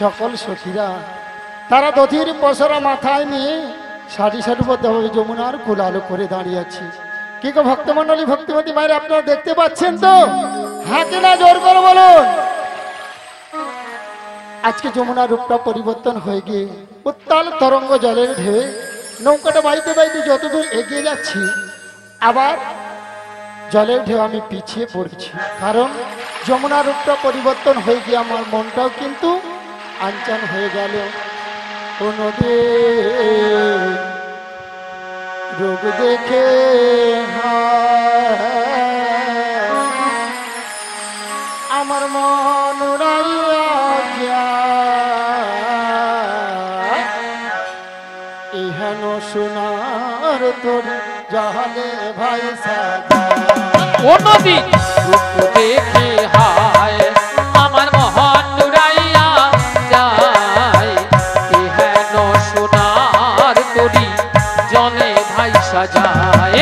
সকল সখীরা তারা দধির পসরা মাথায় নিয়ে সারি সারিবদ্ধভাবে যমুনার কুল আলো করে দাঁড়িয়ে আছে। কি গো ভক্তমণ্ডলী, ভক্তিমতী মায়ের আপনারা দেখতে পাচ্ছেন তো? হ্যাঁ কিনা জোর করে বলুন। আজকে যমুনার রূপটা পরিবর্তন হয়ে গিয়ে উত্তাল তরঙ্গ জলের ঢেউয়ে নৌকাটা বাইতে বাইতে যতদূর এগিয়ে যাচ্ছি, আবার জলের ঢেউ আমি পিছিয়ে পড়ছি। কারণ যমুনার রূপটা পরিবর্তন হয়ে গিয়ে আমার মনটাও কিন্তু আনচান হয়ে গেল। ও নদী রূপ দেখে আমার মন উড়াইয়া যায়, ইহেন সোনার তোর জাহালে ভাই সাজা। ও নদী রূপ দেখে হায় আমার মহন উড়াইয়া যায়, ইহেন সোনার তরি জলে ভাইসা যায়।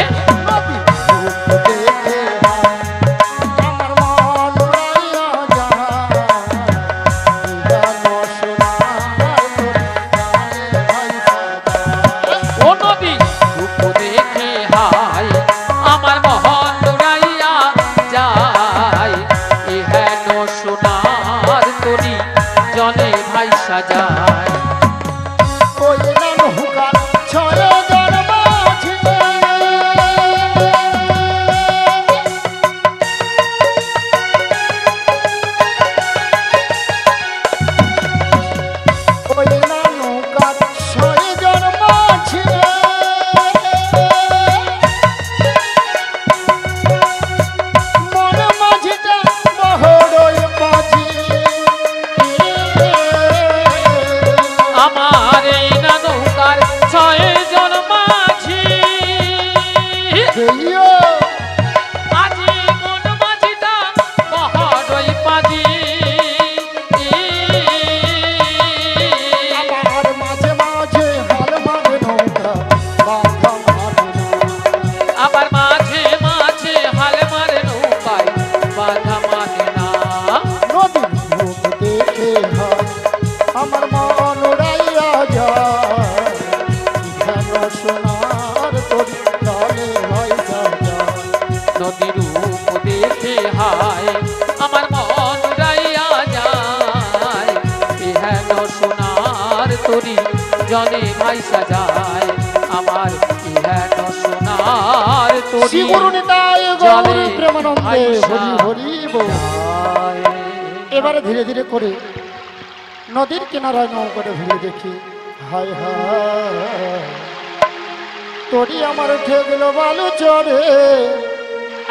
সাজায় ওই নাম হুকার ছয় দরবাজি, ওই নাম হুকার ছয় দরবাজি, মন মাঝিটা মহড়ই বাজি। আমার এই না নৌকার ছয় জন মাঝি, আজি কোন মাঝিটা বহরই পাজি। আমার মাঝে মাঝে হাল মারে নৌকা বাধা মানে না, আবার মাঝে মাঝে হাল মারে নৌকায় বাধা মানে না। নদীর রূপ দেখে হয় আমার মন উড়াইয়া যায়, ঘন সোনার তোর জলে ভাইসা যায়। নদীর রূপ দেখে হায় আমার মন উড়াইয়া যায়, ইহেন সোনার তরি জলে ভাইসা যায়, আমার ইহেন সোনার তরি শিবরুনিতায় গৌর প্রেমানন্দে হরি হরি বল। যায়। এবারে ধীরে ধীরে করে নদীর কিনারায় নৌকাটা ভিড়ে দেখি, হায় হায় তোরই আমার ঠেকলো বালু চড়ে,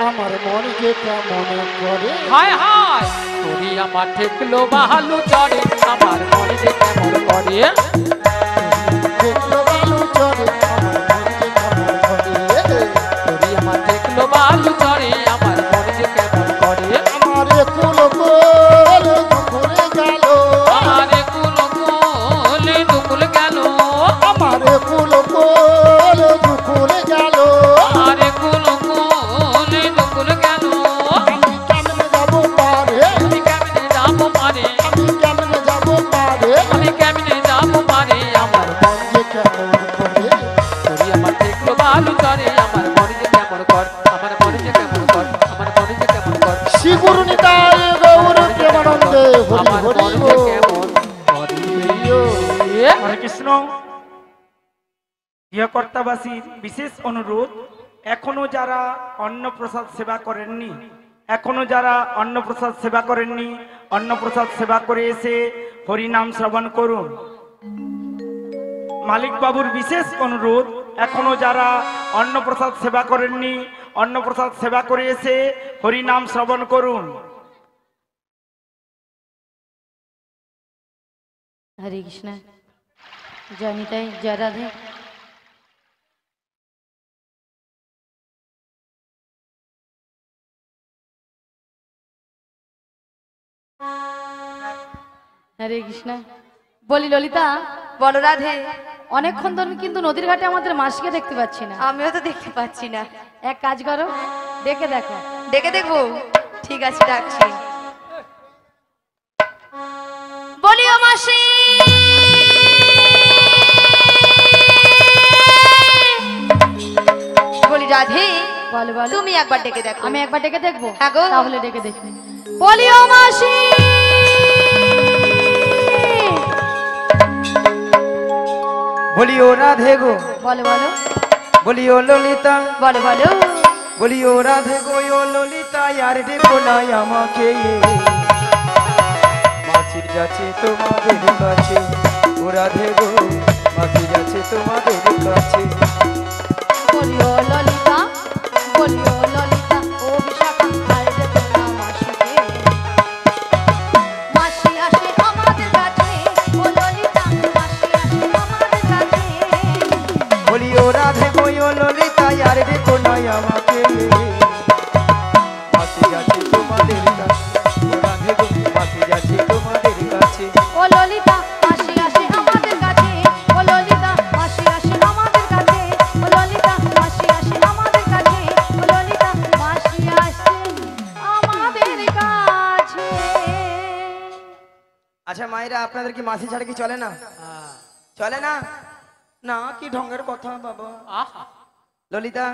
আমার মন যে কেমন করে। হায় হায় তোরি আমার ঠেকলো বালু চড়ে, আমার মন যে কেমন করে। ঠেকলো বালু চড়ে আমার মন যে কেমন করে, তোরি আমার ঠেকলো বালু চড়ে, আমার মন যে কেমন করে। আমার কুল গোল দুপুরে গেল, আমার কুল কোলে দুকুল গেল, আমার কুল গোল দুপুরে গেল, আমার কুল কোলে দুকুল গেল। আমি কেমনে যাবো পারে, আমি কেমনে যাবো পারে, আমি কেমনে যাবো পারে, আমি কেমনে যাবো পারে। আমার মন যে কেমন করে। তোরি আমার ঠেকলো বালু চড়ে, আমার মন যে কেমন কর, আমার মন যে কেমন কর, আমার মন যে কেমন কর। শিবরুনিতায় গৌর প্রেমানন্দে হরি আমার হরি মন যে বল। কেমন করে। হরে কৃষ্ণ। গৃহকর্তাবাসীর বিশেষ অনুরোধ, এখনো যারা অন্নপ্রসাদ সেবা করেননি, এখনো যারা অন্নপ্রসাদ সেবা করেননি, অন্নপ্রসাদ সেবা করে এসে হরিনাম শ্রবণ করুন। মালিক বাবুর বিশেষ অনুরোধ, এখনো যারা অন্নপ্রসাদ সেবা করেননি, অন্নপ্রসাদ সেবা করে এসে হরিনাম শ্রবণ করুন। हरे कृष्णा जय निताई जय राधे। হরে কৃষ্ণ। বলি ললিতা, বলো রাধে। অনেকক্ষণ ধরে কিন্তু নদীর ঘাটে আমাদের মাসিকে দেখতে পাচ্ছি না। আমিও তো দেখতে পাচ্ছি না। এক কাজ করো, ডেকে দেখো। ডেকে দেখবো? ঠিক আছে, ডাকছি। বলিও মাসি বলি রাধে বলো বলো তুমি একবার ডেকে দেখো। আমি একবার ডেকে দেখবো হ্যাঁ গো। তাহলে ডেকে দেখি বলিও মাসি বলিও রাধে গো, বলো বলো বলিও ললিতা, বলো বলো বলিও রাধে গো ও ললিতা, আর দেখো নাই আমাকে। মাছি যাচ্ছে তোমাদের কাছে, ও রাধে গো, মাছি যাচ্ছে তোমাদের কাছে। বলিও ললিতা বলিও ললিতা ও বিশাখা আর দেখো না মাসিকে মাসি আসে আমাদের কাছে ও ললিতা মাসি আসে আমাদের কাছে বলিও রাধে গো ও ললিতা, আর দেখো নাই আমাকে। মাছি যাচ্ছে তোমাদের কাছে, ও রাধে গো, মাছি যাচ্ছে তোমাদের কাছে। ও ললিতা মাসি আসে আমাদের কাছে ও ললিতা মাসি আসে আমাদের কাছে ও ললিতা মাসি আসে আমাদের কাছে ও ললিতা মাসি আসে আমাদের কাছে আচ্ছা মায়েরা, আপনাদের কি মাসি ছাড়া কি চলে না? চলে না? না, কি ঢঙ্গের কথা বাবা। আহা ললিতা,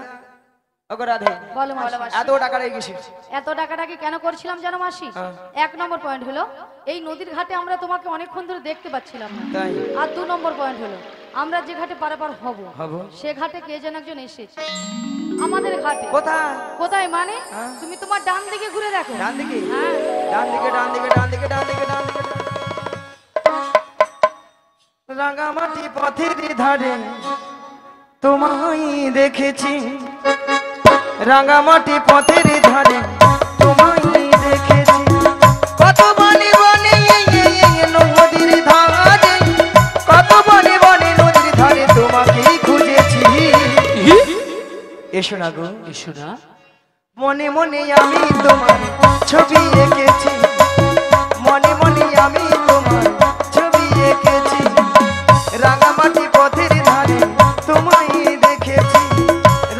ওগো রাধে, বলো মাসি এত টাকা রেখে গেছিস? এত টাকাটাকে কেন করছিলাম জানো মাসি হ্যাঁ। 1 নম্বর পয়েন্ট হলো এই নদীর ঘাটে আমরা তোমাকে অনেকক্ষণ ধরে দেখতে পাচ্ছিলাম না তাই আর 2 নম্বর পয়েন্ট হলো আমরা যে ঘাটে পারাপার হব হব। সে ঘাটে কে যেন একজন এসেছে আমাদের ঘাটে কোথায়? কোথায় মানে হ্যাঁ। তুমি তোমার ডান দিকে ঘুরে দেখো ডান দিকে, হ্যাঁ ডান দিকে, ডান দিকে, ডান দিকে, ডান দিকে, ডান দিকে। রাঙামাটি পথের ধারে তোমায় দেখেছি, রাঙামাটি পথের ধারে তোমায় দেখেছি। কত বনে বনে নদীর ধারে, কত বনে বনে নদীর ধারে তোমাকেই খুঁজেছি। এসো না গো, এসো না মনে মনে আমি তোমার ছবি এঁকেছি, মনে মনে আমি তোমার ছবি এঁকেছি। রাঙামাটি পথের ধারে তোমায় দেখেছি,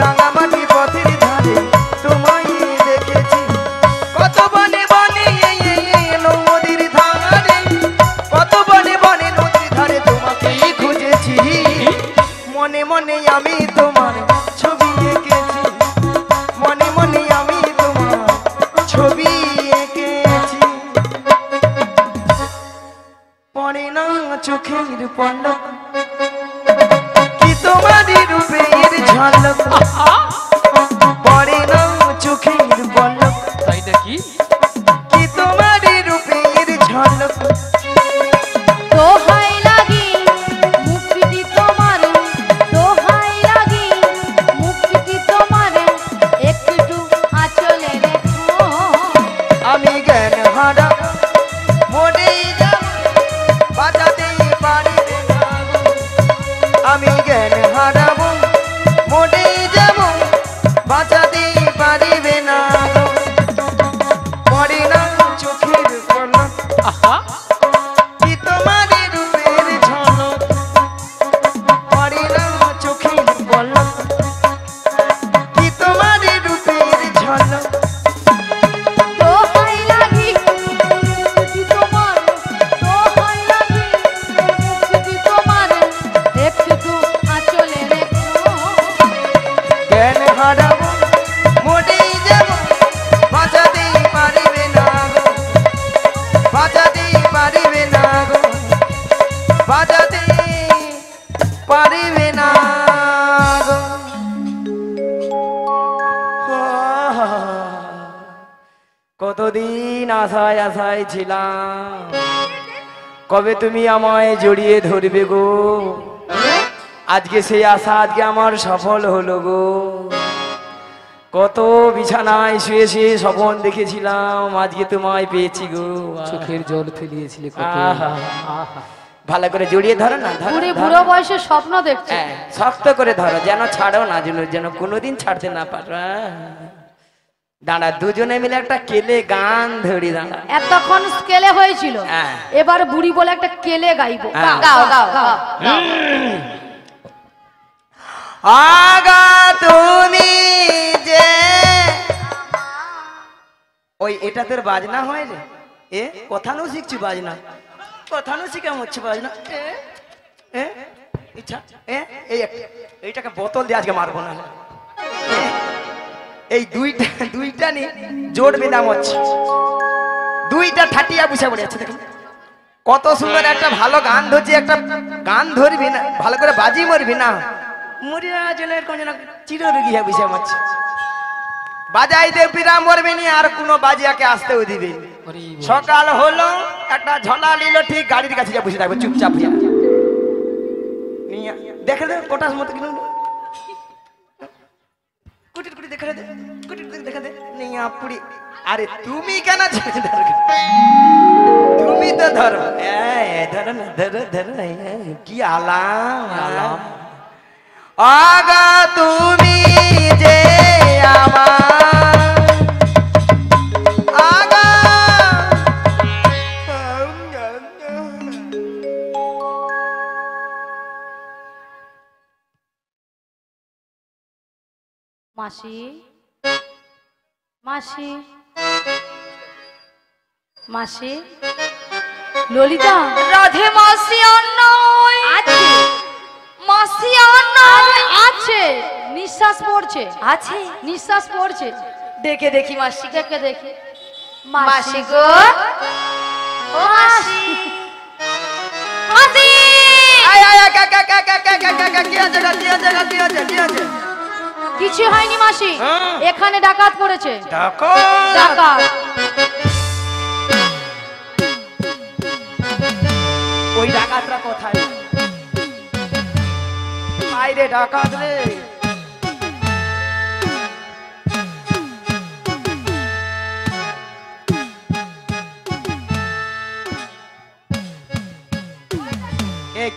রাঙামাটি পথের ধারে তোমায় দেখেছি। কত বনে বনে নদীর ধারে, কত বনে বনে নদীর ধারে তোমাকেই খুঁজেছি। মনে মনে আমি তোমার ছবি এঁকেছি, মনে মনে আমি তোমার ছবি এঁকেছি। পড়ে না চোখের পলক, কি তোমারই রূপের ঝলক। পড়ে না চোখের পলক, তাই নাকি কি তোমারই রূপের ঝলক। দোহাই লাগি মুক্তি তোমার দোহাই লাগি মুক্তি তোমার একটু আঁচলে রেখো আমি জ্ঞান হারা মরেই যাব, বাঁচাতে পারিবে না গো। আমি জ্ঞান হারাবো, মরেই যাব, বাঁচাতে পারিবে না গো। পড়ে না চোখের পলক, আহা কি তোমারই রূপের ঝলক। পড়ে না চোখের পলক, কি তোমারই রূপের ঝলক। দোহাই লাগি মুক্তি তোমার দোহাই লাগি মুক্তি তোমার একটু আঁচলে রেখো জ্ঞান হারাবো, মরেই যাব, বাঁচাতে পারিবে না গো, বাঁচাতে পারিবে না গো, বাঁচাতে পারিবে না গো। কতদিন আশায় আশায় ছিলাম, কবে তুমি আমায় জড়িয়ে ধরবে গো। আজকে সেই আশা আজকে আমার সফল হলো গো। কত বিছানায় শুয়ে শুয়ে স্বপ্ন দেখেছিলাম, আজকে তোমায় পেয়েছি গো। চোখের জল ফেলিয়েছিলে কত আহা। আহা ভালো করে জড়িয়ে ধরো না, ধরো, বুড়ি ধরো। বুড়ো বয়সে স্বপ্ন দেখছে হ্যাঁ, শক্ত করে ধরো, যেন ছাড়ো না, যেন কোনোদিন ছাড়তে না পারো। দাঁড়া, দুজনে মিলে একটা কেলে গান ধরি, দাঁড়া। এতক্ষণ স্কেলে হয়েছিল হ্যাঁ। এবার বুড়ি বলে একটা কেলে গাইবো হ্যাঁ। গাও গাও গাও আগা তুমি যে ওই এটা তোর বাজনা হয় রে, এ কথা নো শিখছি বাজনা। কথা না শিখে হচ্ছে পাই না ইচ্ছা এইটাকে বোতল দিয়ে আজকে মারবো না এই দুইটা নিয়ে জোর বেদাম হচ্ছে দুইটা ঠাটিয়া বুঝে পড়ে যাচ্ছে দেখুন কত সুন্দর একটা ভালো গান ধরছি একটা গান ধরবি না ভালো করে বাজি মরবি না মরিয়া জেলের কোন চিররোগী হয়ে বুঝে মারছে বাজাইতে পিরা মরবে নি আর কোনো বাজিয়াকে আসতেও দিবে সকাল হলো একটা ঝলা নিল ঠিক গাড়ির কাছে যা বসে থাকবে চুপচাপ হইয়া দেখে দে কোটাস মতো কিনো কুটি কুটি দেখে দে কুটি কুটি দেখে দে নিয়া পুরি আরে তুমি কেন তুমি তো ধরো ধরো না ধরো ধরো কি আলাম আগা তুমি যে আমার আগা মাসি মাসি মাসি ললিতা রাধে মাসি অন্ন আছে মাসি অন্ন আছে নিঃশ্বাস পড়ছে আছে নিঃশ্বাস পড়ছে দেখে দেখি মাসি দেখে দেখি মাসি গো ও মাসি মাসি আয় আয় কাকা কাকা কাকা কাকা কি আছে কি আছে কিছু হয়নি মাসি হ্যাঁ। এখানে ডাকাত পড়েছে ডাকো ডাকাত ওই ডাকাতরা কোথায় বাইরে ডাকাত রে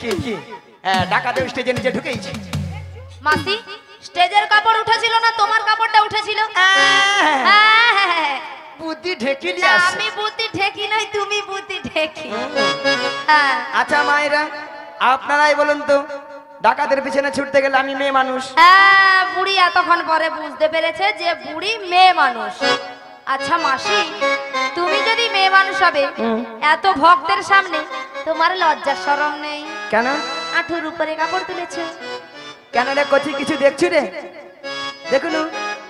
কি ডাকাতের স্টেজে নিচে ঢুকেইছে মাসি স্টেজের কাপড় উঠেছিল না তোমার কাপড়টা উঠেছিল বুদ্ধি ঢেকিলি না, আছে আমি বুদ্ধি ঠেকি নই তুমি বুদ্ধি ঠেকি হ্যাঁ আচ্ছা মায়েরা আপনারাই বলুন তো ডাকাতের পিছনে ছুটতে গেলে আমি মেয়ে মানুষ হ্যাঁ বুড়ি এতক্ষণ পরে বুঝতে পেরেছে যে বুড়ি মেয়ে মানুষ আচ্ছা মাসি তুমি যদি মেয়ে মানুষ হবে এত ভক্তের সামনে তোমার লজ্জা শরম নেই কেন আঁঠুর উপরে কাপড় তুলেছে কেন রে কচি কিছু দেখছি রে দেখুন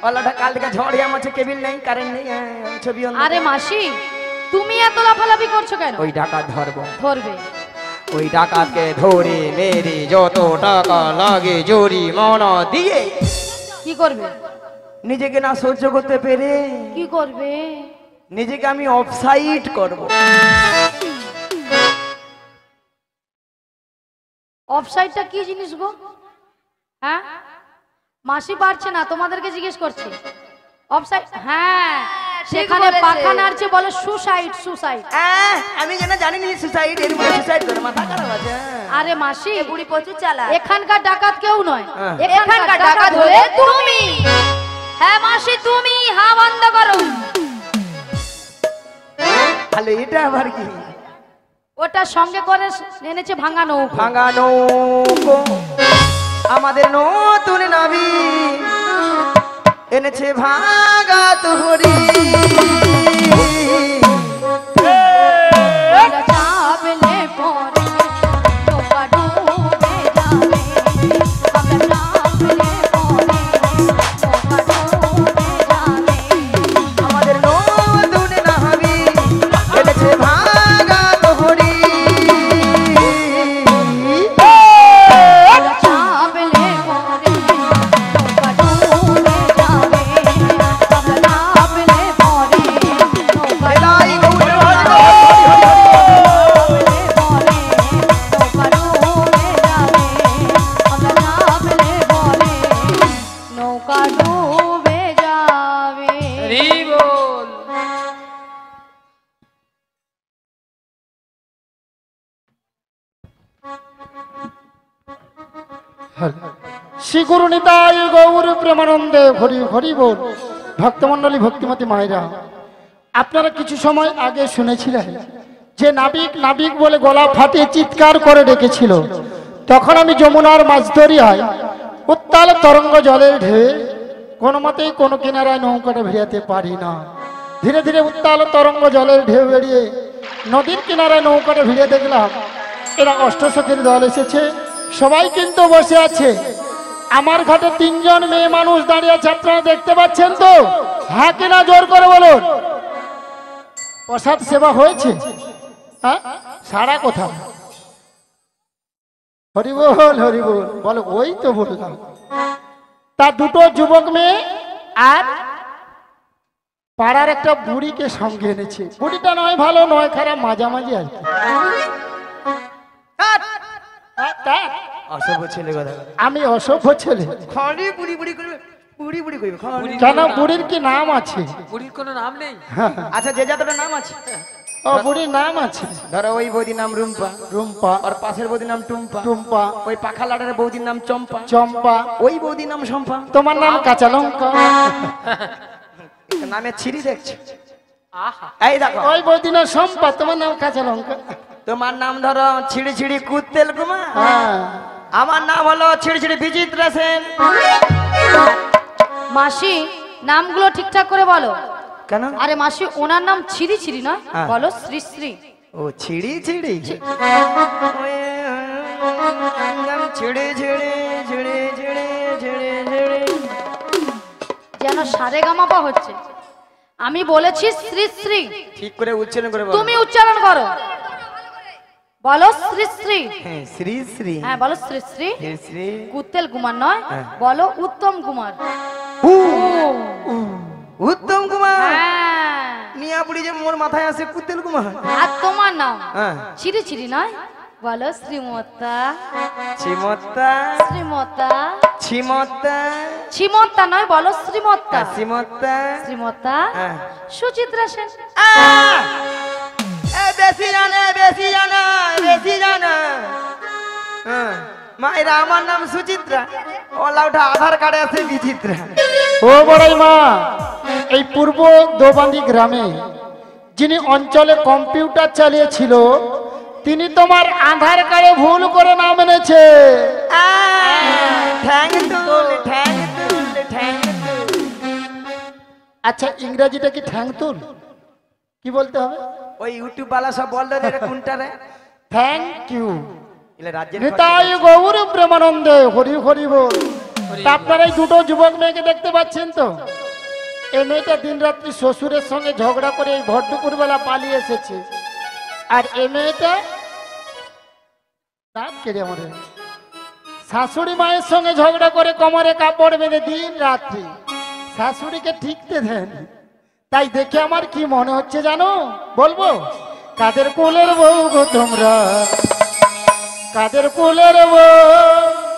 ওলাটা কাল থেকে ঝড় আছে কেবিল নেই কারেন্ট নেই ছবি আরে মাসি তুমি এত লাফালাফি করছো কেন ওই ডাকাত ধরবো ধরবে ওই ডাকাতকে ধরে মেরে যত টাকা লাগে জরিমানা দিয়ে কি করবে নিজেকে না সহ্য করতে পেরে কি করবে নিজেকে আমি অফসাইড করব অফসাইডটা কি জিনিস গো হ্যাঁ মাসি পারছে না তোমাদেরকে জিজ্ঞেস করছে অফসাইড হ্যাঁ সেখানে বলেছে। পাখা নাড়ছে বলে সুসাইড সুসাইড আমি যেন জানি না সুসাইড এর মধ্যে সুসাইড করে মাথা খারাপ আছে আরে মাসি বুড়ি প্রচুর চালা এখানকার ডাকাত কেউ নয় হ্যাঁ। এখানকার ডাকাত হলে তুমি হ্যাঁ মাসি তুমি হা বন্ধ করো তাহলে এটা আবার কি ওটা সঙ্গে করে এনেছে ভাঙা নৌকো ভাঙা নৌকো আমাদের নতুন নাবি এনেছে ভাঙা তোহরি আমরা চাপলে পরে নৌকা ডুবে যাবে আমরা চাপলে পরে নৌকা ডুবে যাবে আমাদের নতুন নাবি এনেছে ভাঙা তোহরি আমরা চাপলে পরে নৌকা ডুবে যাবে আমরা চাপলে পরে নৌকা এলাই গৌর নৌকা ডুবে যাবে শ্রী গুরু নিতাই গৌর প্রেমানন্দে হরি হরি বল ভক্তমণ্ডলী ভক্তিমতী মায়েরা আপনারা কিছু সময় আগে শুনেছিলেন যে নাবিক নাবিক বলে গলা ফাটিয়ে চিৎকার করে ডেকেছিল তখন আমি যমুনার মাছ দরিয়ায় উত্তাল তরঙ্গ জলের ঢেউয়ে কোনো মতেই কোনো কিনারায় নৌকাটা ভিড়াতে পারি না ধীরে ধীরে উত্তাল তরঙ্গ জলের ঢেউ বেরিয়ে নদীর কিনারে নৌকাটা ভিড়ে দেখলাম এরা অষ্টসখীর দল এসেছে, সবাই কিন্তু বসে আছে। আমার ঘাটে 3 জন মেয়ে মানুষ দাঁড়িয়ে আছে, আপনারা দেখতে পাচ্ছেন তো? হ্যাঁ কিনা জোর করে বলুন। প্রসাদ সেবা হয়েছে? হ্যাঁ, সারা কথা হরি বল হরি বল বলো। ওই তো বললাম, তার 2টো যুবক মেয়ে আর পাড়ার একটা বুড়িকে সঙ্গে এনেছে। বুড়িটা নয় ভালো নয় খারাপ, মাঝামাঝি আর কি। অসভ্য ছেলে কথা। আমি অসভ্য ছেলে? খালি বুড়ি বুড়ি করবে, বুড়ি বুড়ি করবে খালি। কেন, বুড়ির কি নাম আছে? বুড়ির কোনো নাম নেই। আচ্ছা, যে যাদের নাম আছে। ও বুড়ির নাম আছে। ধরো ওই বৌদির নাম রুম্পা, রুম্পা। আর পাশের বৌদির নাম টুম্পা, টুম্পা। ওই পাখা লাডারের বৌদির নাম চম্পা, চম্পা। ওই বৌদির নাম শম্পা। তোমার নাম কাঁচা লঙ্কা। নামে ছিড়ি দেখছে। আহা, এই দেখো, ওই বৌদির নাম সম্পা, তোমার নাম কাঁচা লঙ্কা। তোমার নাম ধরো ছিড়ি ছিড়ি কুত্তেল কুমার, হ্যাঁ। আমার নাম হলো ছিড়ি ছিড়ি বিচিত্রা সেন। মাসি নামগুলো ঠিকঠাক করে বলো। কেন? আরে মাসি, ওনার নাম ছিরি ছিরি নয়, হ্যাঁ। বলো শ্রী শ্রী। ও ছিড়ি ছিড়ি, ছিড়ে ছিড়ে ছিড়ে ছিড়ে ছিড়ে ছিড়ে, যেন সারে গামাপা হচ্ছে। আমি বলেছি শ্রী শ্রী, ঠিক করে উচ্চারণ করে বলো। তুমি উচ্চারণ করো। বলো শ্রী শ্রী। হ্যাঁ, শ্রী শ্রী। হ্যাঁ বলো শ্রী শ্রী। হে শ্রী। কুত্তেল কুমার নয়, হ্যাঁ। বলো উত্তম কুমার। উত্তম কুমার। হ্যাঁ। মিয়া বুড়ি যে মোর মাথায় আছে কুত্তেল কুমার। আর তোমার নাম হ্যাঁ। ছিরি ছিরি নয়, বলো শ্রীমতা। ছিমত্তা। শ্রীমতা। ছিমত্তা। ছিমত্তা নয়, বলো শ্রীমত্তা। ছিমত্তা। শ্রীমতা। হ্যাঁ। সুচিত্রা সেন। বেশি জানে, বেশি জানা, বেশি জানা। হ্যাঁ, মায়েরা আমার নাম সুচিত্রা, ওলা ওটা আধার কার্ডে আছে বিচিত্রা। ও বড়াই মা, এই পূর্ব দোবাঙ্গি গ্রামে যিনি অঞ্চলে কম্পিউটার চালিয়েছিল, তিনি তোমার আধার কার্ডে ভুল করে নাম এনেছে। ঠ্যাং তুল, ঠ্যাং তুল, ঠ্যাং তুল। আচ্ছা, ইংরেজিটা কি ঠ্যাং তুল? কি বলতে হবে? ওই ইউটিউব বালা সব বললো রে কোনটা রে। Thank you. এলে রাজ্যের নিতাই গৌর প্রেমানন্দে হরি হরি বল। তা আপনারা এই 2টো যুবক মেয়েকে দেখতে পাচ্ছেন তো? এই মেয়েটা দিনরাত্রি শ্বশুরের সঙ্গে ঝগড়া করে এই ভর দুপুর বেলা পালিয়ে এসেছে। আর এই মেয়েটা রাত কেড়ে আমার শাশুড়ি মায়ের সঙ্গে ঝগড়া করে কোমরে কাপড় বেঁধে দিন রাত্রি শাশুড়িকে ঠিকতে দেন। তাই দেখে আমার কি মনে হচ্ছে জানো? বলবো? কাদের কোলের বউ গো তোমরা, কাদের কোলের বউ,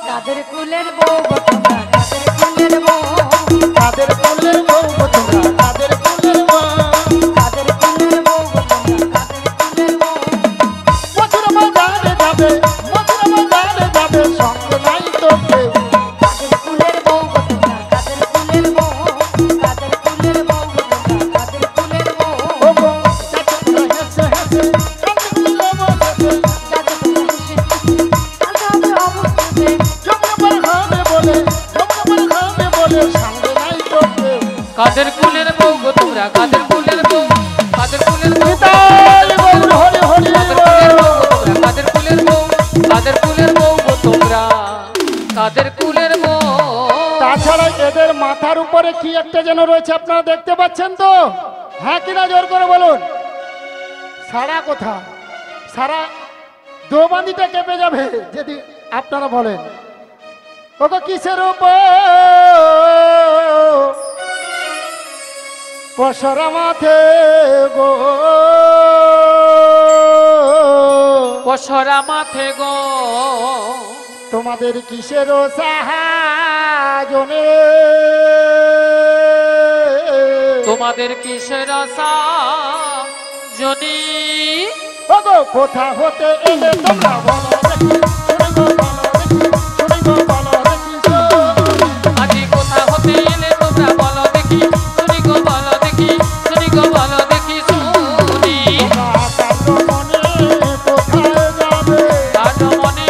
কাদের কুলের বউ গো তোমরা, কাদের কুলের বউ, কাদের কোলের বউ গো তোমরা, কাদের কোলের বউ। কাদের কুলের বউ গো তোমরা, কাদের কুলের বউ। মথুরা বাজারে যাবে, মথুরা বাজারে যাবে, সঙ্গে নাই তো কেউ। কাদের কুলের বউ গো তোমরা, কাদের কুলের বউ, কাদের কুলের বউ গো তোমরা, কাদের কুলের বউ। ও গো, চাচা হেসে হেসে, কান্দগুলো বসেছে, যাতে তোমরা হেসে আজ হবে অবস্থিতে। জমনা পর হবে বলে, জমনা পর হবে বলে, সঙ্গে নাই তো কেউ। কাদের কুলের বউ গো তোমরা, কাদের কুলের বউ, কাদের কুলের বউ, নিতাই গৌর হরি হরি কাদের কুলের বউ, কাদের কুলের বউ গো তোমরা, কাদের কুলের বউ। তাছাড়া এদের মাথার উপরে কি একটা যেন রয়েছে, আপনারা দেখতে পাচ্ছেন তো? হ্যাঁ কিনা জোর করে বলুন। সারা কথা, সারা দোবান্দিটা কেঁপে যাবে যদি আপনারা বলেন। ওগো কিসের উপর পসরা মাথে গো, পসরা মাথে গো, তোমাদের কিসের সাহায্যে, তোমাদের কিসের আশা জনি। ওগো কোথা হতে এলে তোমরা বলো দেখি, শুনিব বলো দেখি, শুনিব বলো দেখি শোন। আজি কোথা হতে এলে তোমরা বলো দেখি, শুনি গো বলো দেখি, শুনি গো বলো দেখি শুনি। কার মনে কার মনে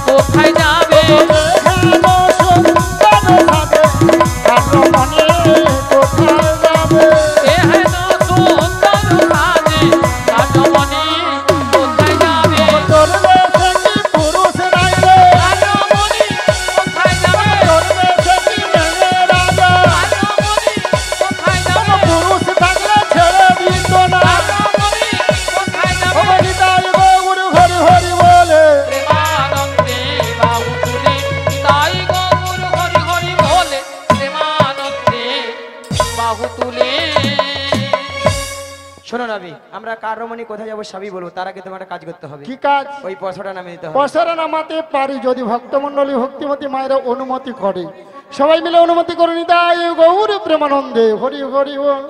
কোথায় কোথায় যাবে, যাবে, কেন সুন্দর ভাবে, কার মনে কোথায় যাবে। এ হেন সুন্দর সাজে, কার মনে আমরা কার রমণী কোথায় যাবো সবই বলবো, তার আগে তোমার একটা কাজ করতে হবে। কি কাজ? ওই পয়সাটা নামিয়ে দিতে হবে। পয়সারা নামাতে পারি যদি ভক্তমন্ডলী ভক্তিমতী মায়েরা অনুমতি করে। সবাই মিলে অনুমতি করে নিতাই গৌর প্রেমানন্দে হরি হরি বল।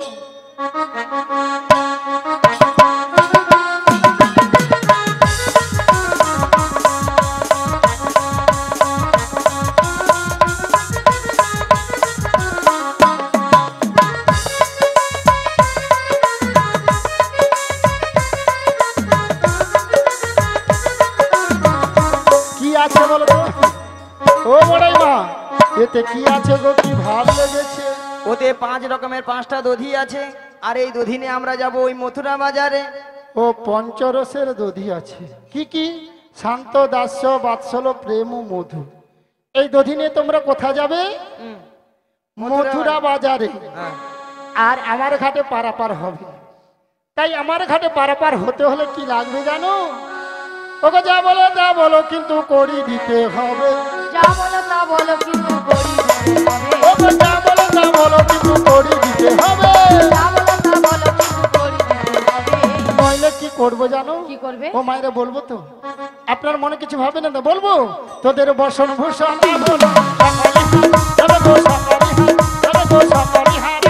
কি আছে বলো তো? ও বড়াই মা, এতে কি আছে গো? কি ভাব লেগেছে? ওতে 5 রকমের 5টা দধি আছে, আর এই দধি নিয়ে আমরা যাব ওই মথুরা বাজারে। ও পঞ্চরসের দধি আছে। কি কি? শান্ত, দাস্য, বাৎসল, প্রেম ও মধু। এই দধি নিয়ে তোমরা কোথা যাবে? মথুরা বাজারে। হ্যাঁ। আর আমার ঘাটে পারাপার হবে। তাই আমার ঘাটে পারাপার হতে হলে কি লাগবে জানো? ওকে যা বলো তা বলো, কিন্তু করি দিতে হবে। যা বলো তা বলো কিন্তু করি দিতে হবে। ওকে যা বলো তা বলো, কিন্তু করি দিতে হবে। যা বলো তা বলো কিন্তু করি দিতে হবে। নইলে কি করবো জানো? কি করবে? ও মায়েরা বলবো তো? আপনার মনে কিছু ভাবে না তো বলবো? তোদের বসন ভূষণ বলো, তবে গো সকলি হার, তবে গো সকলি হার।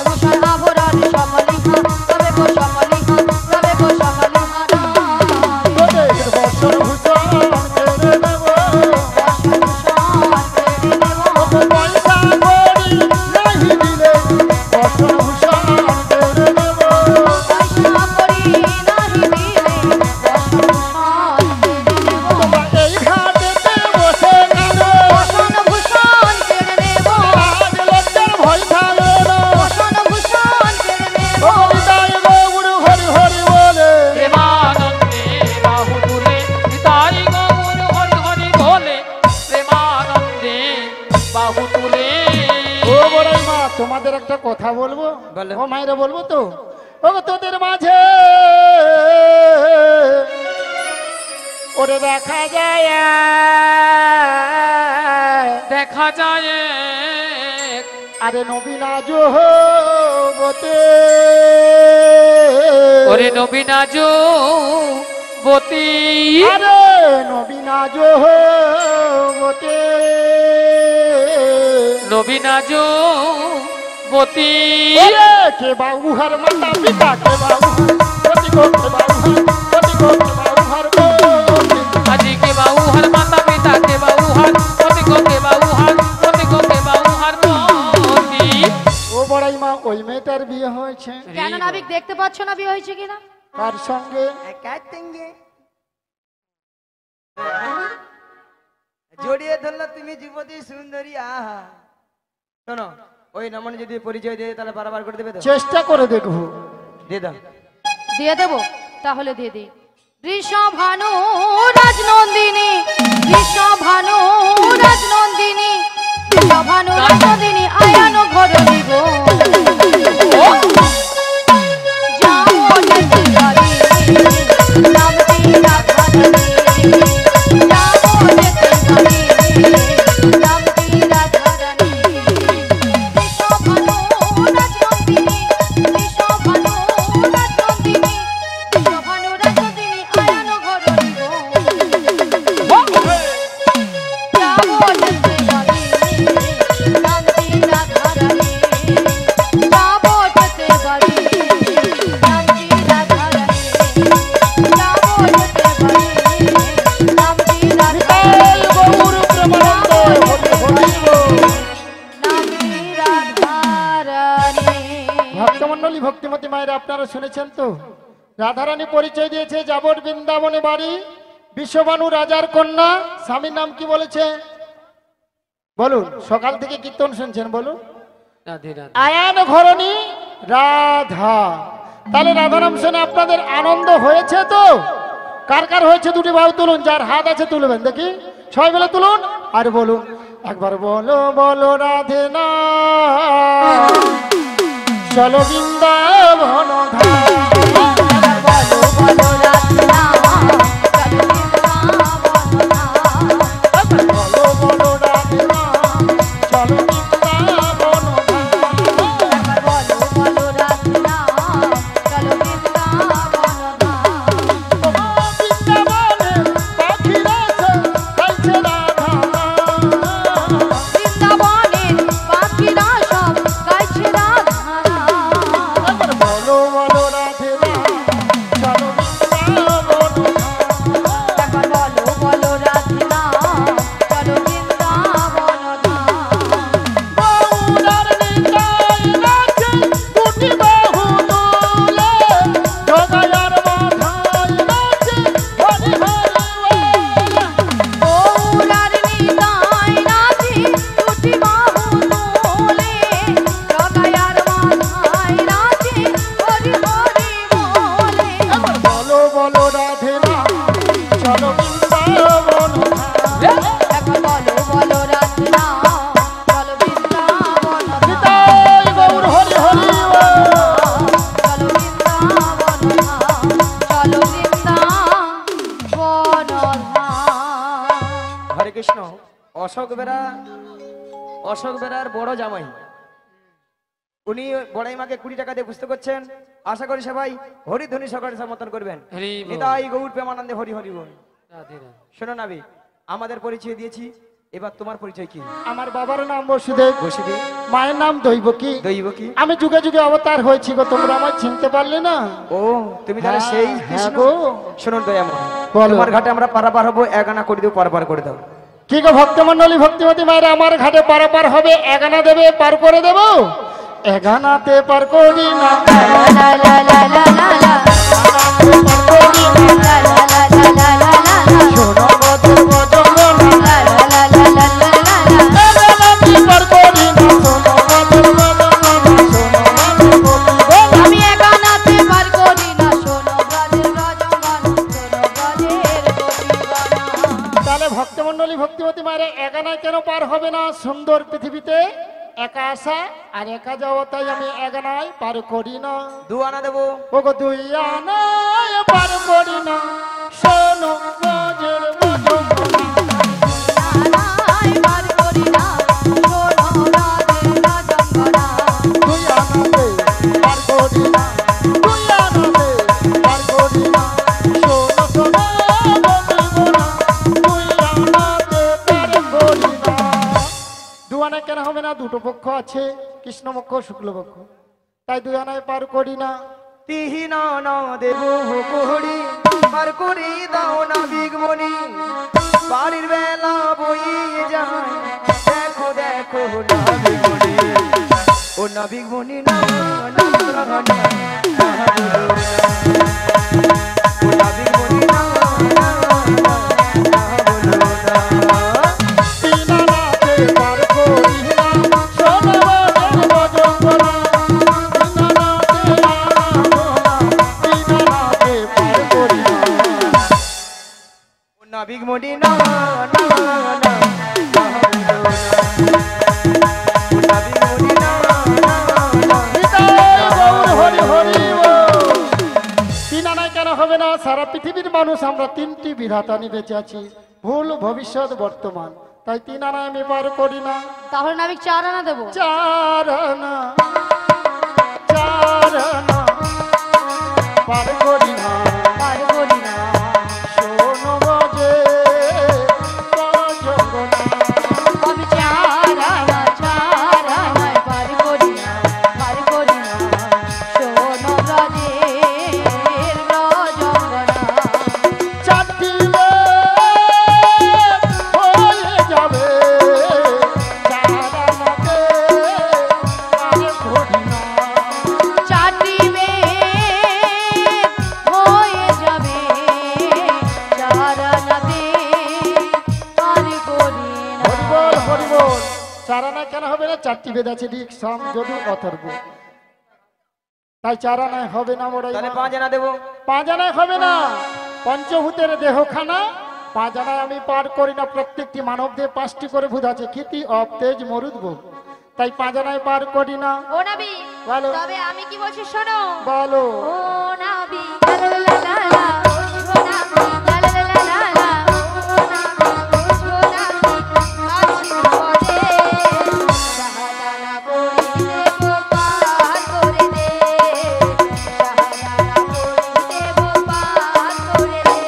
ভূষণ আভরণ সকলিহা, তবে গো সকলিহা, তবে গো সকলিহা। তোদের বসন ভূষণ কেড়ে নেব। ওকে পয়সা করি নাহি দিলে বসন ভূষণ কেড়ে নেব। এই ঘাটেতে বসে গেল, আজ লজ্জার ভয় থাকে না। ও হৃদয় গৌর হরি হরি বলে। প্রেমানন্দে বাহু তুলে নিতাই গৌর হরি হরি বলে, প্রেমানন্দে বাহু তুলে। ও বড়াই মা, তোমাদের একটা কথা বলবো। বলো। ও মায়েরা বলবো তো? ও তোদের মাঝে ওরে দেখা যায়, দেখা যায় আরে নবীনা জোহবতে। ওরে নবীনা যুবতী, আরে নবীনা জোহবতে। নবীনা যুবতী। ওরে কে বাবুহার মাতা পিতা, কে বাবুহার পতি গো, কে বাবুহার পতি গো, কে বাবুহার পতি। আজি কে বাউ হর মাতা পিতা কে বাউ হর পতি গো, কে বাউ হর পতি গো, কে বাউ হর পতি। ও বড়াই মা, ওই মেয়েটার বিয়ে হয়েছে। কেন নাবিক দেখতে পাচ্ছ না বিয়ে হয়েছে কিনা? তার সঙ্গে জড়িয়ে ধরলো তুমি যুবতী সুন্দরী। আহা, শোনো, ওই রমণী যদি পরিচয় দিয়ে তাহলে বারবার করে দেবে তো? চেষ্টা করে দেখবো। দিয়ে দাও। দিয়ে দেবো, তাহলে দিয়ে দিই। ঋষভানু রাজনন্দিনী, ঋষভানু রাজনন্দিনী, ঋষভানু রাজনন্দিনী আয়ানো ঘর দিব। যাও যেতে পারি, নামটি রাধারানী। যাও যেতে পারি, নামটি রাধারানী। ঋষভানু রাজনন্দিনী, ঋষভানু রাজনন্দিনী, ঋষভানু রাজনন্দিনী আয়ানো ঘর দিব। যাও যেতে পারি, নামটি রাধারানী। যাও যেতে পারি, নামটি রাধারানী। যাও যেতে পারি, নামটি রাধারানী। গৌর প্রেমানন্দ হরি হরি বল। নামটি রাধারানী। ভক্তমন্ডলী ভক্তিমতী মায়েরা আপনারা শুনেছেন তো? রাধারানী পরিচয় দিয়েছে যাবর বৃন্দাবনে বাড়ি, বিশ্ববানু রাজার কন্যা। স্বামীর নাম কি বলেছে বলুন? সকাল থেকে কীর্তন শুনছেন, বলুন। রাধে রাধে। আয়ান ঘরণী রাধা। তাহলে রাধা নাম শুনে আপনাদের আনন্দ হয়েছে তো? কার কার হয়েছে দুটি বাহু তুলুন, যার হাত আছে তুলবেন দেখি। সবাই মিলে তুলুন আর বলুন একবার, বলো বলো রাধে না, চলো বৃন্দাবন ধাম। বলো বলো রাধা, চলো বৃন্দাবন ধাম। বলো বলো রাধে না, চলো বৃন্দাবন ধাম। বলো বলো রাধা, চলো চলো বৃন্দাবন এখন বলো বলো রাধে নাম চলো বৃন্দাবন নিতাই গৌর হরি হরি চলো বৃন্দাবন চলো বৃন্দাবন হরে কৃষ্ণ। অশোক বেরার বড় জামাই উনি বড়াই মাকে 20 টাকা দিয়ে পুস্তক করছেন। আশা করি সবাই হরিধ্বনি সহকারে সমর্থন করবেন। হরি বল। নিতাই গৌর প্রেমানন্দে হরি হরি বল। রাধে রাধে। শোনো নাবি, আমাদের পরিচয় দিয়েছি, এবার তোমার পরিচয় কি? আমার বাবার নাম বসুদেব, বসিবি। মায়ের নাম দৈবকী। দৈব কি? আমি যুগে যুগে অবতার হয়েছি গো, তোমরা আমায় চিনতে পারলে না? ও তুমি তাহলে সেই হ্যাঁ কৃষ্ণ। গো। শুনুন দয়াময়, বলো। তোমার ঘাটে আমরা পারাপার হবো, 1 আনা করে দিও, পারাপার করে দাও। কি গো ভক্তমন্ডলী, ভক্তিমতী মায়েরা আমার ঘাটে পারাপার হবে, 1 আনা দেবে, পার করে দেব। 1 আনাতে পার করি না, লা লা লা লা লা লা পার করি না, লা লা লা লা লা লা শোনো বদর বজঙ্গনা, লা লা লা লা লা লা লা 1 আনাতে পার করি না, শোনো বদর বজঙ্গনা, শোনো বদর বজঙ্গনা। আমি একানাতে পার করি না শোনো ব্রজের রজঙ্গন শোনো ব্রজের গোপীগণ তাহলে ভক্তমন্ডলী ভক্তিমতী মায়েরা 1 আনায় কেন পার হবে না? সুন্দর পৃথিবীতে একা আসা আর একা যাওয়া, তাই আমি 1 আনায় পার করি না। 2 আনা দেবো। ওগো 2 আনায় পার করি না, শোনো ব্রজের বজঙ্গনা। নানাই পার করি না শোনো ব্রজের রজঙ্গনা 2 আনাতে পার করি না, 2 আনাতে পার করি না, শোনো শোনো বজঙ্গনা, 2 আনাতে পার করি না। 2 আনায় কেন হবে না? দুটো পক্ষ আছে, কৃষ্ণপক্ষ শুক্লপক্ষ, তাই 2 আনায় পার করি না। 3 আনা দেবো কোহড়ি, পার করে দাও না বিগমণি, বাড়ির বেলা বইয়ে যায়, দেখো দেখো না বিগমণি, ও না বিগমণি না না না না, ও না বিগমণি না না না, বলো না। 3 আনাতে পার করি না, শোনো ব্রজের বজঙ্গনা। 3 আনাতে পার করি না। ও না বিগমণি না না না, ও না বিগমণি না না না। নিতাই গৌর হরি হরি বল। 3 আনায় কেন হবে না? সারা পৃথিবীর মানুষ আমরা 3টি বিধাতা নিয়ে বেঁচে আছি, ভুল ভবিষ্যৎ বর্তমান, তাই 3 আনায় আমি পার করি না। তাহলে নাবিক 4 আনা দেবো 4 আনা, 4 আনা পার করি না, পার করি না শোনো ব্রজের বজঙ্গনা। আমি 4 আনায় পার করি না শোনো ব্রজের রজঙ্গনা 4টি বেদ হয়ে যাবে, 4 আনাতে পার করি না। 4টি বেদ হয়ে যাবে 4 আনাতে পার করি না হরিবল হরিবল। 4 আনায় কেন হবে না? 4টি বেদ আছে, ঋক সাম যজুর অথর্ব, তাই 4 আনায় হবে না। মোড়াই তাহলে 5 আনা দেবো। 5 আনায় হবে না, পঞ্চভূতের দেহখানা 5 আনায় আমি পার করি না। প্রত্যেকটি মানব দেহে 5টি করে ভূত আছে, ক্ষিতি অপ তেজ মরুদ্ভ, তাই 5 আনায় পার করি না। ও নাবি, বলো। তবে আমি কি বলছি শোনো। বলো। ও নাবি, লা লা লা লা লা, ও নাবি, লা লা লা লা লা, ও নাবি, ও নাবি, আছি পদে, সাহাদানা করি দেব পার করে দে, সাহাদানা করি দেব পার করে দে।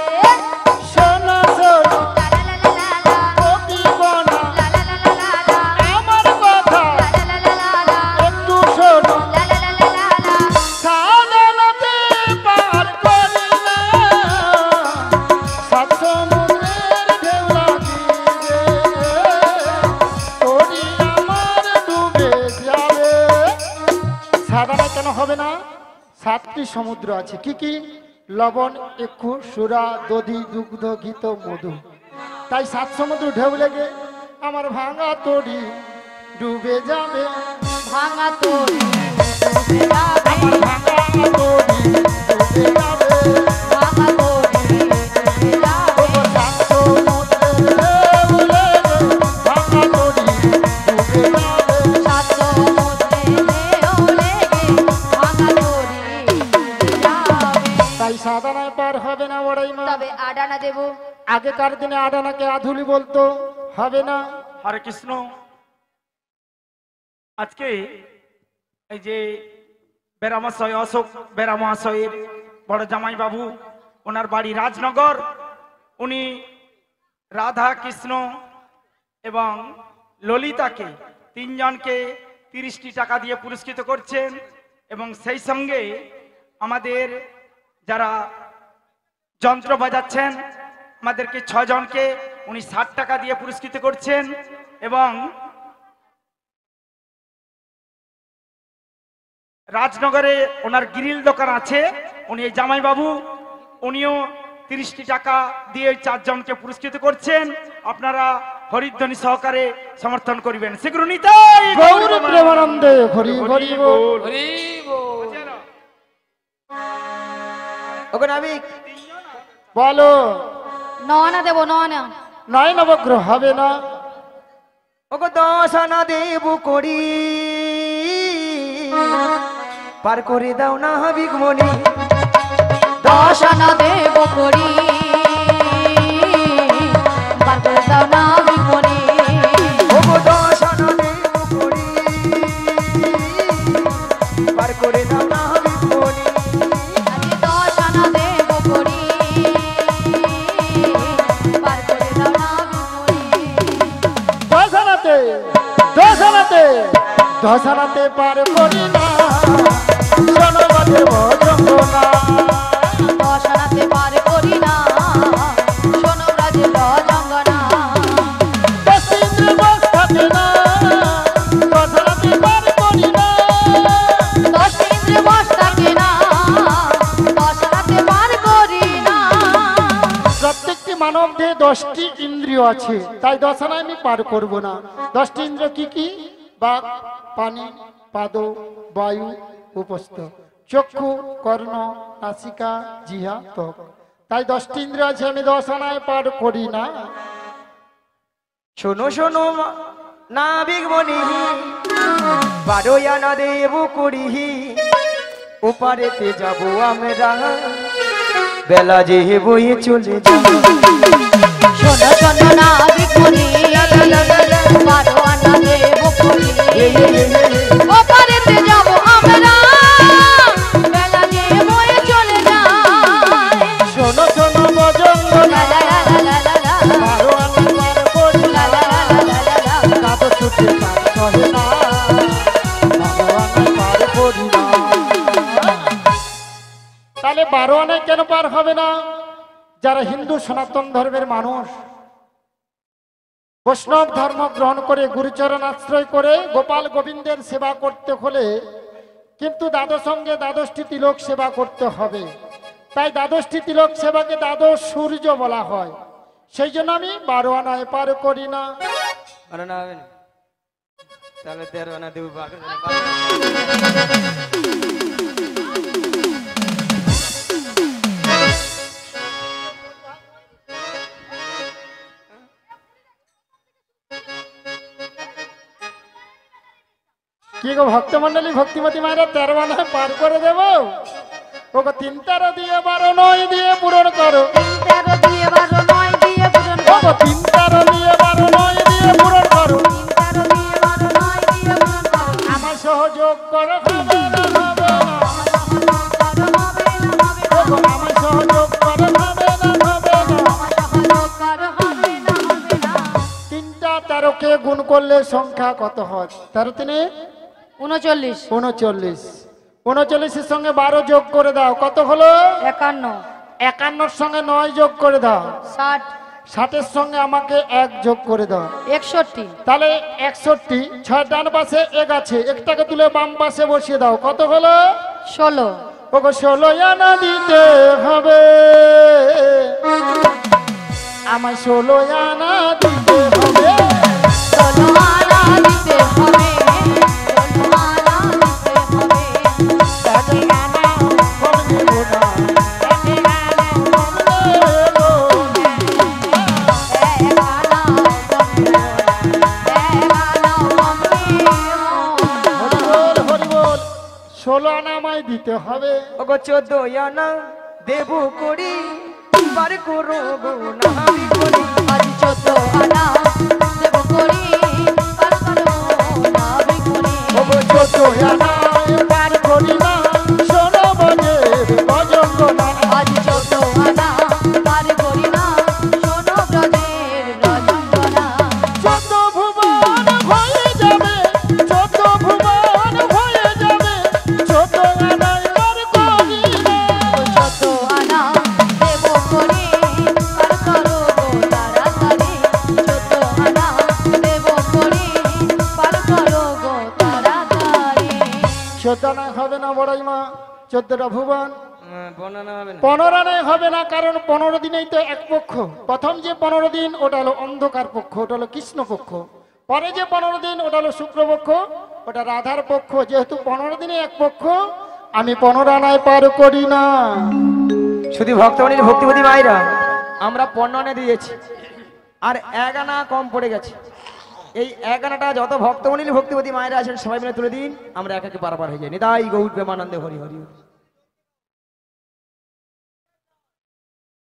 শোনো শোনো লা লা লা লা লা, গোপীগণা, লা লা লা লা লা লা, আমার কথা লা লা লা লা লা, একটু শোনো। লা লা লা লা লা লা। সাধনাতে পার করি না, 7 সমুদ্রের ঢেউ লাগিবে, তোরি আমার ডুবে যাবে। সাধনা কেন হবে না? 7টি সমুদ্র আছে, কি কি? লবণ, ইক্ষু, সুরা, দধি, দুগ্ধ, ঘিত, মধু, তাই 7 সমুদ্র ঢেউ লেগে আমার ভাঙা তরি ডুবে যাবে। ভাঙা তোরি ডুবে যাবে আমার ভাঙা তরি ডুবে যাবে। ভাঙা তোরি ডুবে যাবে আডানা দেব। আগেকার দিনে আডানাকে আধুলি বলতো, হবে না। হরে কৃষ্ণ। আজকে এই যে বেরামশয় অশোক বেরামশয়ের বড় জামাই বাবু, ওনার বাড়ি রাজনগর, উনি রাধা কৃষ্ণ এবং ললিতাকে তিনজনকে 30টি টাকা দিয়ে পুরস্কৃত করছেন এবং সেই সঙ্গে আমাদের যারা যন্ত্র বাজাচ্ছেন আমাদেরকে 6 জনকে উনি 60 টাকা দিয়ে পুরস্কৃত করছেন এবং রাজনগরে ওনার গ্রিল দোকান আছে, উনি এই জামাইবাবু, উনিও 30টি টাকা দিয়ে 4 জনকে পুরস্কৃত করছেন। আপনারা হরিধ্বনি সহকারে সমর্থন করবেন। শীঘ্র নিতাই গৌর প্রেমানন্দে হরি হরি বল। হরি বল। ওকে নাবিক বলো। নয়না দেব, নয়না। নয় নবগ্রহ হবে না। ওকে 10 আনা দেব করি, পার করে দাও না হাবিক মনি। 10 আনা দেব করি, পার করে দাও না বিমনি। ওকে 10 আনা দেব করি, পার করে দাও না হাবিক মনি। আমি 10 আনা দেব করি, পার করে দাও না বিমনি। দশানাতে দশানাতে পার করি না, শোনো বাজে ভজঙ্গনা। 10 আনাতে পার করি না, শোনো রাজে রজঙ্গনা। দশিন্দ্র বস থাকে না, দশানাতে পার করি না। 10 ইন্দ্র বশ থাকে না, 10 আনাতে পার করি না। প্রত্যেকটি মানব দেহে 10টি ইন্দ্রিয় আছে, তাই দশানায় আমি পার করব না। 10টি ইন্দ্রিয় কি কি? বাক, পানি, পাদ, বায়ু, উপস্থ, চক্ষু, কর্ণ, নাসিকা, জিহা, ত্বক। তাই 10টি ইন্দ্রিয় আছে, আমি দশানায় পার করি না। শোনো শোনো নাবিক মনি, 12 আনা দেব করি, ওপারেতে যাব আমরা, বেলা যে বয়ে চলে যাব। শোনো শোনো না বিমনি, 12 আনা দেব করি, ওপারেতে যাব আমরা, বেলা যে বয়ে চলে যায়। শোনো শোনো ভজঙ্গনা, লা লা লা লা লা লা, 12 আনা পার করি লা না। লা লা লা লা লা। কাদ ছুটে পার সহে না, 12 আনায় পার করি না। তাহলে 12 আনায় কেন পার হবে না? যারা হিন্দু সনাতন ধর্মের মানুষ, বৈষ্ণব ধর্ম গ্রহণ করে গুরুচরণ আশ্রয় করে গোপাল গোবিন্দের সেবা করতে হলে কিন্তু দ্বাদশঙ্গে 12টি তিলক সেবা করতে হবে। তাই 12টি তিলক সেবাকে দ্বাদশ সূর্য বলা হয়। সেই জন্য আমি 12 আনায় পার করি না। আরে না হবে না, তাহলে 13 আনা দেব। কি গো ভক্তমন্ডলী, ভক্তিমতী মায়েরা 13 আনায় পার করে দেব? ওগো 3 13 দিয়ে 12 9 দিয়ে পূরণ করো। 13 দিয়ে 12 9 দিয়ে পূরণ ওগো করো। 3 13 দিয়ে 12 9 দিয়ে পূরণ করো। 13 দিয়ে 12 9 দিয়ে পূরণ করো। আমার সহযোগ করো, হবে না হবে না। করো হবে না হবে না। ওগো আমার সহযোগ করো, হবে না হবে না। সহযোগ করো হবে না হবে না। 3টা 13 কে গুণ করলে সংখ্যা কত হয়? 13 তিনে 39 39। 39 সঙ্গে 12 যোগ করে দাও, কত হলো? 51 51 সঙ্গে 9 যোগ করে দাও। 60 60 সঙ্গে আমাকে 1 যোগ করে দাও। 61 তাহলে 61। 6 ডান পাশে 1 আছে, একটাকে তুলে বাম পাশে বসিয়ে দাও, কত হলো? 16 ওগো 16 আনা দিতে হবে, আমায় 16 আনা দিতে হবে। 16 আনা দিতে হবে, 16 আনা দিতে হবে। তাকে আনা কম দেব না, তাকে আনা কম দেব না। এক আনা কমে হরি বল হরি বল। 16 আনা আমায় দিতে হবে। ওগো 14 আনা দেব করি, পার করো গো নাবি করি আজ 14 আনা দেব করি পার করো নাবি করি ওগো ছোট আনায় পার করি না শোনো বজের ভজঙ্গনা আজ 14 আনা পার করি না শোনো ব্রজের রজঙ্গনা যত ভুবন হয়ে যাবে যত ভুবন হয়ে যাবে ছোট আনায় পার করি না 14 আনা দেব করি পার করো গো তাড়াতাড়ি 14 আনা দেব করি পার করো গো তাড়াতাড়ি 14 আনায় হবে না বড়াই মা 14টা ভুবন বর্ণনা হবে না 15 আনায় হবে না কারণ 15 দিনেই তো এক পক্ষ প্রথম যে 15 দিন ওটা হলো অন্ধকার পক্ষ ওটা হলো কৃষ্ণ পক্ষ পরে যে 15 দিন ওটা হলো শুক্রপক্ষ ওটা রাধার পক্ষ যেহেতু 15 দিনে এক পক্ষ আমি 15 আনায় পার করি না শুধু ভক্তমণির ভক্তিপতি মায়েরা আমরা 15 আনা দিয়েছি আর 1 আনা কম পড়ে গেছে এই 1 আনাটা যত ভক্তমণির ভক্তিপতি মায়েরা আছেন সবাই মিলে তুলে দিন আমরা একাকে পারাপার হয়ে যাই নিতাই গৌর প্রেমানন্দে হরি হরি